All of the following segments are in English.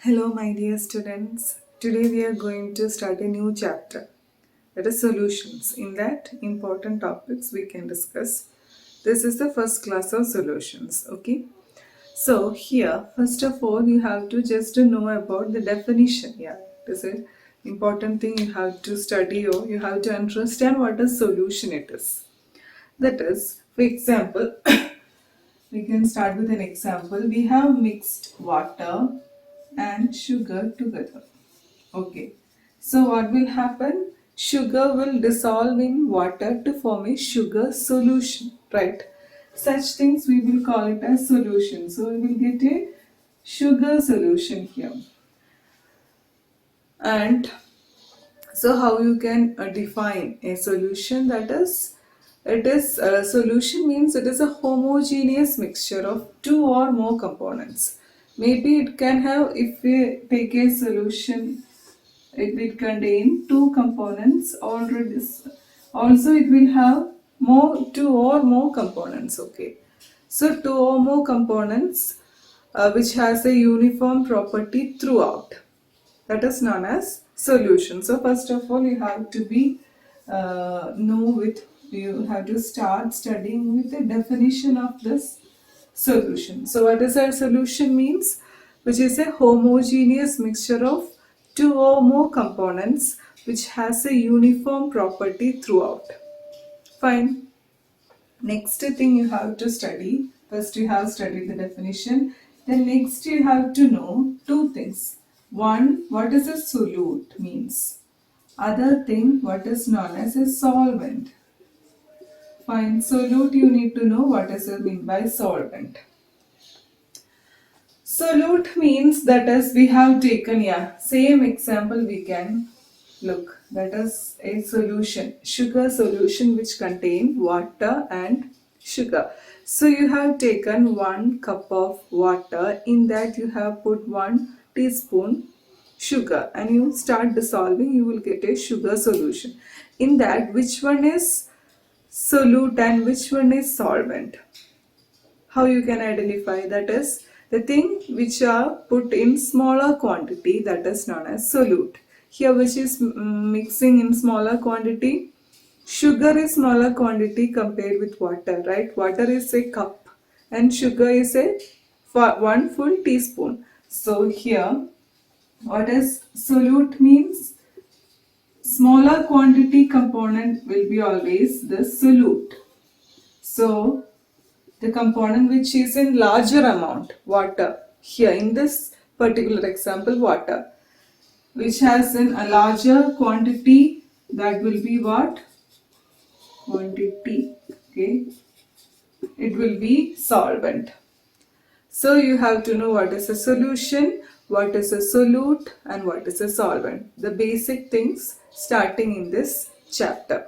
Hello, my dear students. Today we are going to start a new chapter, that is solutions. In that, important topics we can discuss. This is the first class of solutions. Okay. So here, first of all, you have to just to know about the definition. Yeah, this is important thing you have to study or you have to understand what a solution it is. That is, for example, we can start with an example. We have mixed water and sugar together. Okay. So what will happen? Sugar will dissolve in water to form a sugar solution, right? Such things we will call it as solution. So we will get a sugar solution here. And so how you can define a solution, that is, it is a solution means it is a homogeneous mixture of two or more components. Maybe it can have, if we take a solution, it will contain two components already. Also it will have two or more components. Okay, so two or more components which has a uniform property throughout, that is known as solution. So first of all, you have to be you have to start studying with the definition of this solution. So what is a solution means? Which is a homogeneous mixture of two or more components which has a uniform property throughout. Fine. Next thing you have to study. First you have studied the definition. Then next you have to know two things. One, what is a solute means. Other thing, what is known as a solvent. Fine. Solute, you need to know what is it mean by solvent. Solute means, that is, we have taken, same example we can look, that is a solution, sugar solution which contain water and sugar. So you have taken 1 cup of water, in that you have put 1 teaspoon sugar and you start dissolving, you will get a sugar solution. In that, which one is solute and which one is solvent? How you can identify? That is, the thing which are put in smaller quantity, that is known as solute. Here which is mixing in smaller quantity, sugar is smaller quantity compared with water, right? Water is a cup and sugar is a 1 full teaspoon. So here what is solute means? Smaller quantity component will be always the solute. So the component which is in larger amount, water, here in this particular example, water, which has in a larger quantity, that will be what? Quantity. Okay, it will be solvent. So you have to know what is a solution, what is a solute, and what is a solvent. The basic things starting in this chapter.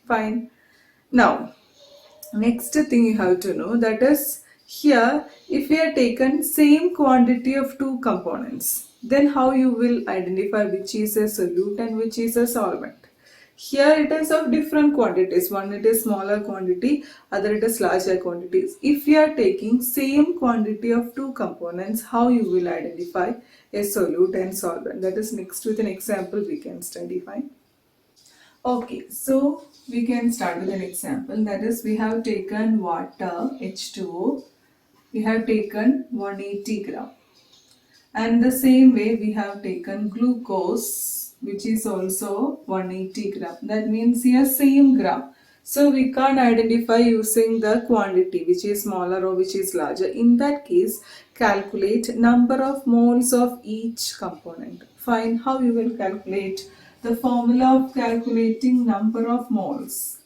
Fine. Now, next thing you have to know, that is, here if we are taken same quantity of two components, then how you will identify which is a solute and which is a solvent? Here it is of different quantities. One it is smaller quantity, other it is larger quantities. If we are taking same quantity of two components, how you will identify a solute and solvent? That is next with an example we can study. Fine. Okay, so we can start with an example. That is, we have taken water, H2O. We have taken 180 gram. And the same way we have taken glucose, which is also 180 gram. That means here same gram. So we can't identify using the quantity which is smaller or which is larger. In that case, calculate number of moles of each component. Find how you will calculate. The formula of calculating number of moles.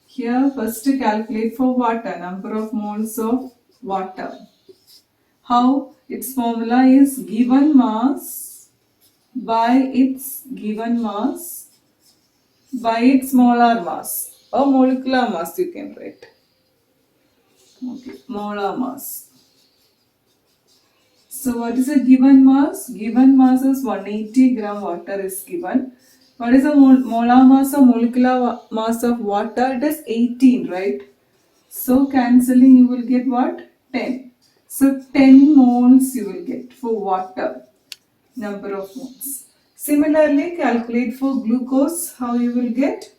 Here first calculate for water, number of moles of water. How? Its formula is given mass by its given mass by its molar mass or molecular mass, you can write. Okay, molar mass. So what is a given mass? Given mass is 180 gram water is given. What is the molar mass or molecular mass of water? It is 18, right? So cancelling, you will get what? 10. So 10 moles you will get for water. number of moles. Similarly, calculate for glucose. How you will get?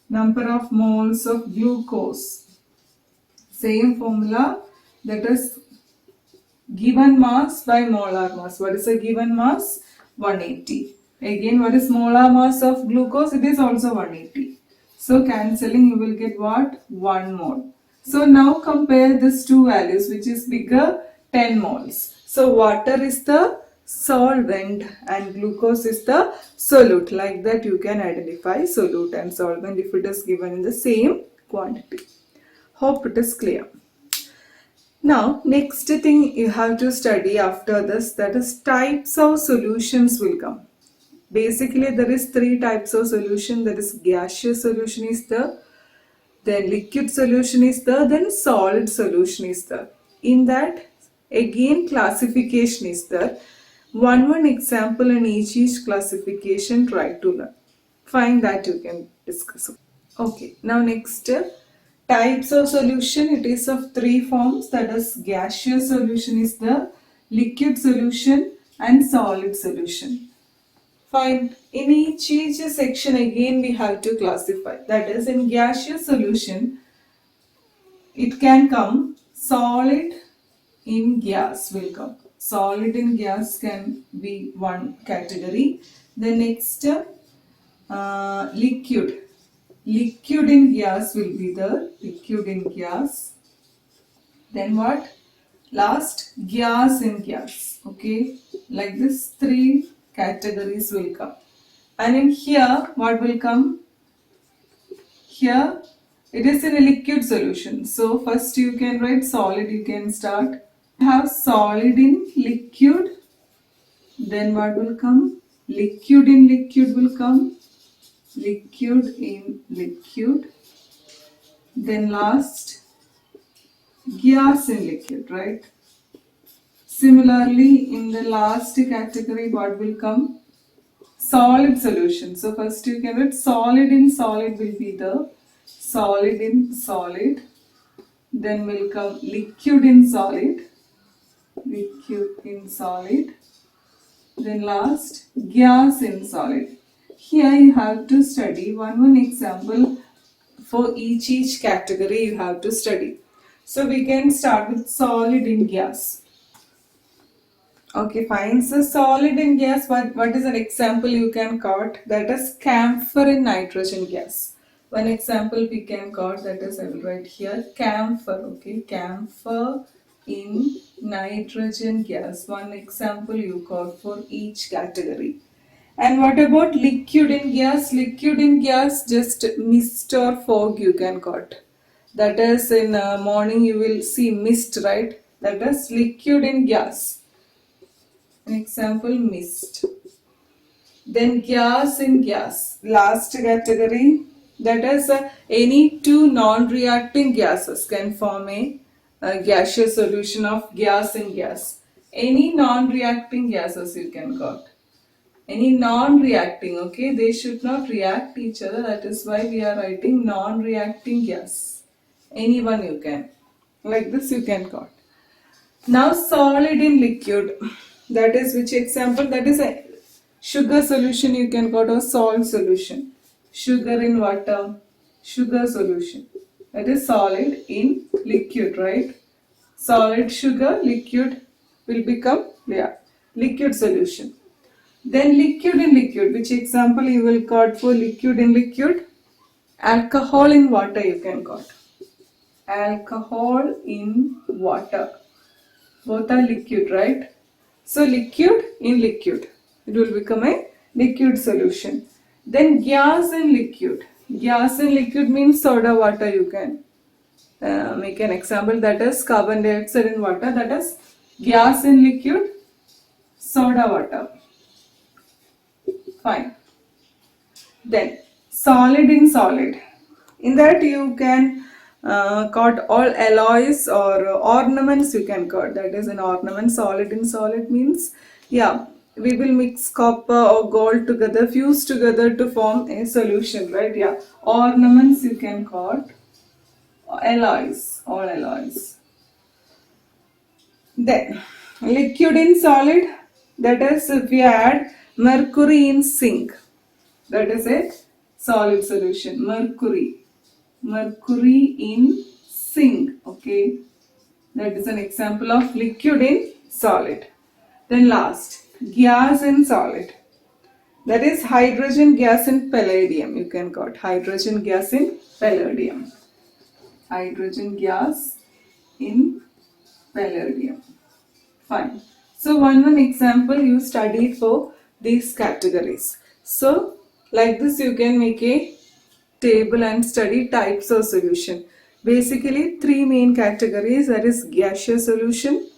Number of moles of glucose. Same formula, that is given mass by molar mass. What is a given mass? 180. Again, what is molar mass of glucose? It is also 180. So cancelling, you will get what? 1 mole. So now compare these two values, which is bigger, 10 moles. So water is the solvent and glucose is the solute. Like that you can identify solute and solvent if it is given in the same quantity. Hope it is clear. Now, next thing you have to study after this, that is types of solutions will come. Basically, there is 3 types of solution. That is gaseous solution is there, then liquid solution is there, then solid solution is there. In that, again classification is there. One example in each classification try to learn. Find that you can discuss. Okay, now next. Types of solution, it is of 3 forms, that is gaseous solution is the liquid solution and solid solution. Fine. In each section again we have to classify. That is, in gaseous solution, it can come solid in gas will come. Solid in gas can be one category. The next liquid. Liquid in gas will be the liquid in gas. Then what? Last, gas in gas. Okay, like this 3 categories will come. And in here, what will come? Here, it is in a liquid solution. So first you can write solid, you can start. Have solid in liquid. Then what will come? Liquid in liquid will come. Liquid in liquid. Then last, gas in liquid, right? Similarly, in the last category, what will come? Solid solution. So first you can write solid in solid will be the solid in solid. Then will come liquid in solid. Liquid in solid. Then last, gas in solid. Here you have to study one example for each category you have to study. So we can start with solid in gas. Okay, fine. So solid in gas, what is an example you can quote? That is camphor in nitrogen gas. One example we can quote, that is I will write here camphor. Okay, camphor in nitrogen gas. One example you quote for each category. And what about liquid in gas? Liquid in gas, just mist or fog you can quote. That is in morning you will see mist, right? That is liquid in gas. An example, mist. Then gas in gas. Last category, that is any 2 non-reacting gases can form a gaseous solution of gas in gas. Any non-reacting gases you can quote. Any non-reacting, okay, they should not react each other. That is why we are writing non-reacting gas. Anyone you can. Like this you can quote. Now solid in liquid. That is which example? That is a sugar solution you can quote, or salt solution. Sugar in water. Sugar solution. That is solid in liquid, right? Solid sugar, liquid will become liquid solution. Then liquid in liquid. Which example you will quote for liquid in liquid? Alcohol in water you can quote. Alcohol in water. Both are liquid, right? So liquid in liquid. It will become a liquid solution. Then gas in liquid. Gas in liquid means soda water you can make an example. That is carbon dioxide in water. That is gas in liquid, soda water. Fine. Then solid in solid. In that you can quote all alloys or ornaments you can quote. That is an ornament. Solid in solid means, we will mix copper or gold together, fuse together to form a solution, right? Ornaments you can quote. Alloys, all alloys. Then liquid in solid. That is, if we add mercury in zinc, that is a solid solution. Mercury in zinc. Okay, that is an example of liquid in solid. Then last, gas in solid. That is hydrogen gas in palladium. You can got hydrogen gas in palladium. Hydrogen gas in palladium. Fine. So one example you studied for these categories. So like this you can make a table and study types of solution. Basically three main categories, that is gaseous solution,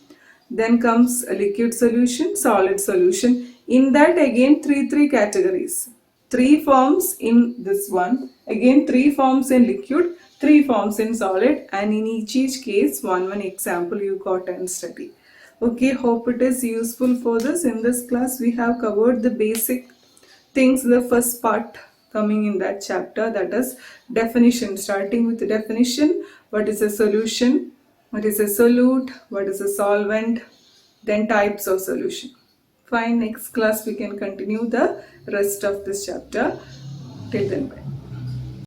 then comes a liquid solution, solid solution. In that again three categories. Three forms in this one. Again three forms in liquid, three forms in solid, and in each case one example you got and study. Okay, hope it is useful for this. In this class we have covered the basic things, the first part coming in that chapter, that is definition. Starting with the definition, what is a solution, what is a solute, what is a solvent, then types of solution. Fine, next class we can continue the rest of this chapter. Till then, bye.